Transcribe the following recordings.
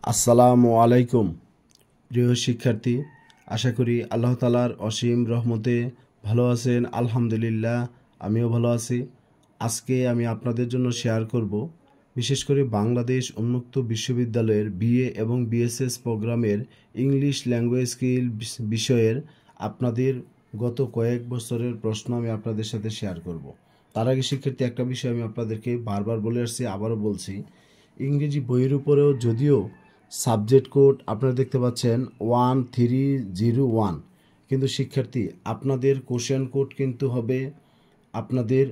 আসসালামু আলাইকুম প্রিয় শিক্ষার্থী, আশা করি আল্লাহ তাআলার অসীম রহমতে ভালো আছেন। আলহামদুলিল্লাহ, আমিও ভালো আছি। আজকে আমি আপনাদের জন্য শেয়ার করব বিশেষ করে বাংলাদেশ উন্মুক্ত বিশ্ববিদ্যালয়ের বিএ এবং বিএসএস প্রোগ্রামের ইংলিশ ল্যাঙ্গুয়েজ স্কিল বিষয়ের আপনাদের গত কয়েক বছরের প্রশ্ন আমি আপনাদের সাথে শেয়ার করব। তার আগে শিক্ষার্থী, একটা বিষয় আমি আপনাদেরকে বারবার বলে আসছি, আবারও বলছি। ইংরেজি বইয়ের উপরেও যদিও সাবজেক্ট কোড আপনারা দেখতে পাচ্ছেন 1301, কিন্তু শিক্ষার্থী আপনাদের কোশ্চেন কোড কিন্তু হবে আপনাদের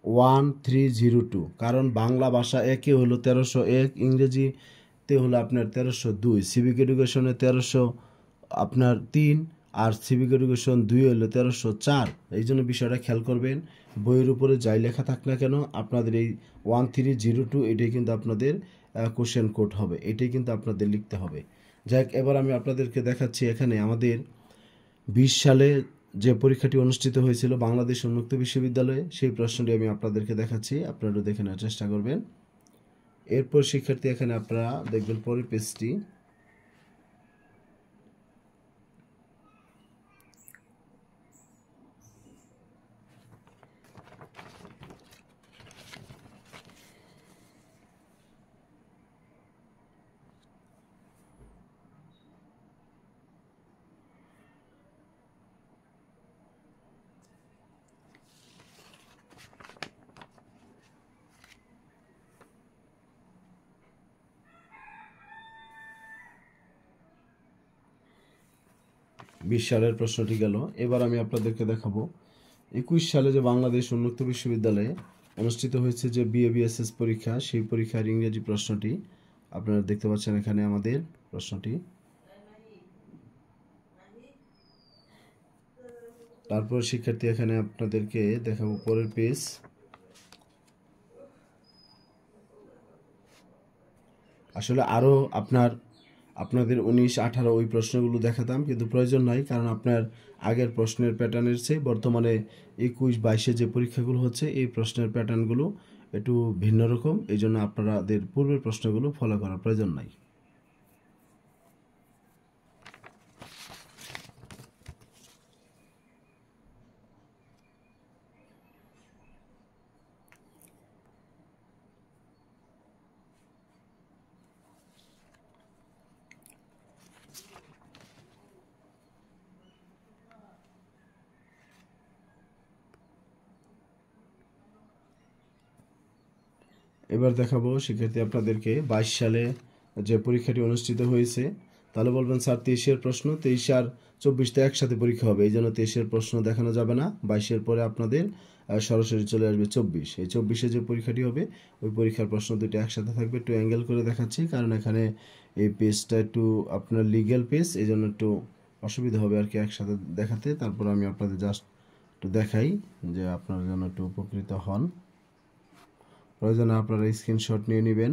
1302, কারণ বাংলা ভাষা একে হলো 1301, ইংরেজিতে হলো আপনার 1302, সিভিক এডুকেশনে 1303, আর সিভিক এডুকেশন 2 হলো 1304। এই জন্য বিষয়টা খেয়াল করবেন, বইয়ের উপরে যাই লেখা থাক না কেন আপনাদের এই 1302 এটাই কিন্তু আপনাদের কোশ্চেন কোড হবে, এটাই কিন্তু আপনাদের লিখতে হবে। যাক, এবার আমি আপনাদেরকে দেখাচ্ছি এখানে আমাদের 20 সালে যে পরীক্ষাটি অনুষ্ঠিত হয়েছিল বাংলাদেশ উন্মুক্ত বিশ্ববিদ্যালয়ে, সেই প্রশ্নটি আমি আপনাদেরকে দেখাচ্ছি, আপনারা দেখে নেওয়ার চেষ্টা করবেন। এরপর শিক্ষার্থী এখানে আপনারা দেখবেন পরের পেজটি। বিশ সালের প্রশ্নটি গেল। এবার আমি আপনাদেরকে দেখাবো 21 সালে যে বাংলাদেশ উন্মুক্ত বিশ্ববিদ্যালয়ে অনুষ্ঠিত হয়েছে যে বিএবিএসএস পরীক্ষা, সেই পরীক্ষার ইংরেজি প্রশ্নটি আপনারা দেখতে পাচ্ছেন এখানে আমাদের প্রশ্নটি। তারপর শিক্ষার্থী এখানে আপনাদেরকে দেখাবো পরের পেজ। আসলে আরও আপনাদের 19, 18 ওই প্রশ্নগুলো দেখাতাম, কিন্তু প্রয়োজন নাই, কারণ আপনার আগের প্রশ্নের প্যাটার্নের চেয়ে বর্তমানে 21, 22 যে পরীক্ষাগুলো হচ্ছে এই প্রশ্নের প্যাটার্নগুলো একটু ভিন্ন রকম, এই জন্য আপনাদের পূর্বের প্রশ্নগুলো ফলো করার প্রয়োজন নাই। এবার দেখাবো শিক্ষার্থী আপনাদেরকে 22 সালে যে পরীক্ষাটি অনুষ্ঠিত হয়েছে। তাহলে বলবেন স্যার 23-এর প্রশ্ন, 23 আর 24 তো একসাথে পরীক্ষা হবে, এই জন্য 23-এর প্রশ্ন দেখানো যাবে না। 22-এর পরে আপনাদের সরাসরি চলে আসবে 24। এই 24-এ যে পরীক্ষাটি হবে ওই পরীক্ষার প্রশ্ন দুটো একসাথে থাকবে। একটু অ্যাঙ্গেল করে দেখাচ্ছি, কারণ এখানে এই পেজটা একটু আপনার লিগ্যাল পেজ, এই জন্য একটু অসুবিধা হবে আর কি একসাথে দেখাতে। তারপর আমি আপনাদের জাস্ট একটু দেখাই যে আপনারা যেন একটু উপকৃত হন। প্রয়োজনে আপনারা স্ক্রিনশট নিয়ে নেবেন।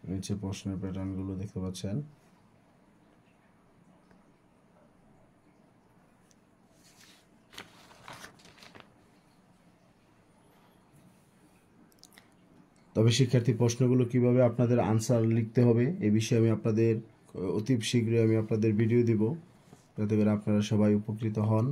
নিচে প্রশ্নের প্যাটার্নগুলো দেখতে পাচ্ছেন। তবে শিক্ষার্থী, প্রশ্নগুলো কিভাবে আপনাদের আনসার লিখতে হবে এই বিষয়ে আমি আপনাদের অতি শীঘ্রই আমি আপনাদের ভিডিও দিব, যাতে করে আপনারা সবাই উপকৃত হন।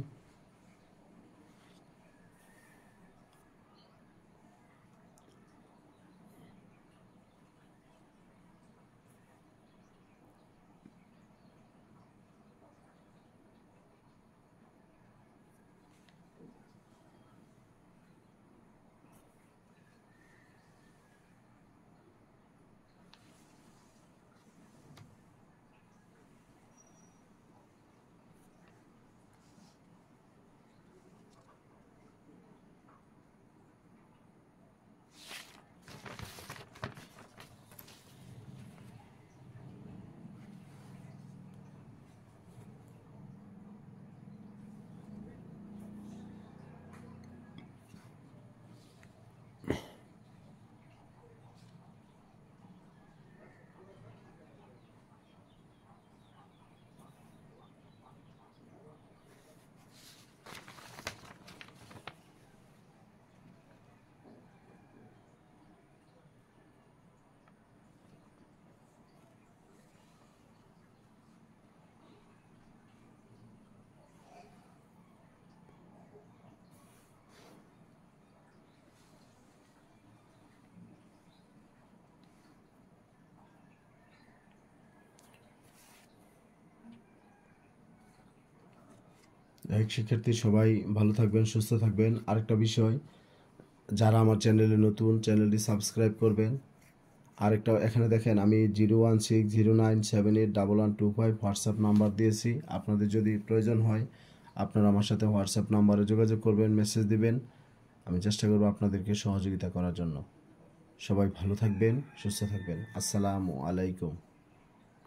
শিক্ষার্থী সবাই ভালো থাকবেন, সুস্থ থাকবেন। আরেকটা বিষয়, যারা আমার চ্যানেলে নতুন, চ্যানেলটি সাবস্ক্রাইব করবেন। আরেকটা এখানে দেখেন, আমি 0160978112 হোয়াটসঅ্যাপ নাম্বার দিয়েছি। আপনাদের যদি প্রয়োজন হয় আপনারা আমার সাথে হোয়াটসঅ্যাপ নাম্বারে যোগাযোগ করবেন, মেসেজ দিবেন। আমি চেষ্টা করব আপনাদেরকে সহযোগিতা করার জন্য। সবাই ভালো থাকবেন, সুস্থ থাকবেন। আসসালামু আলাইকুম।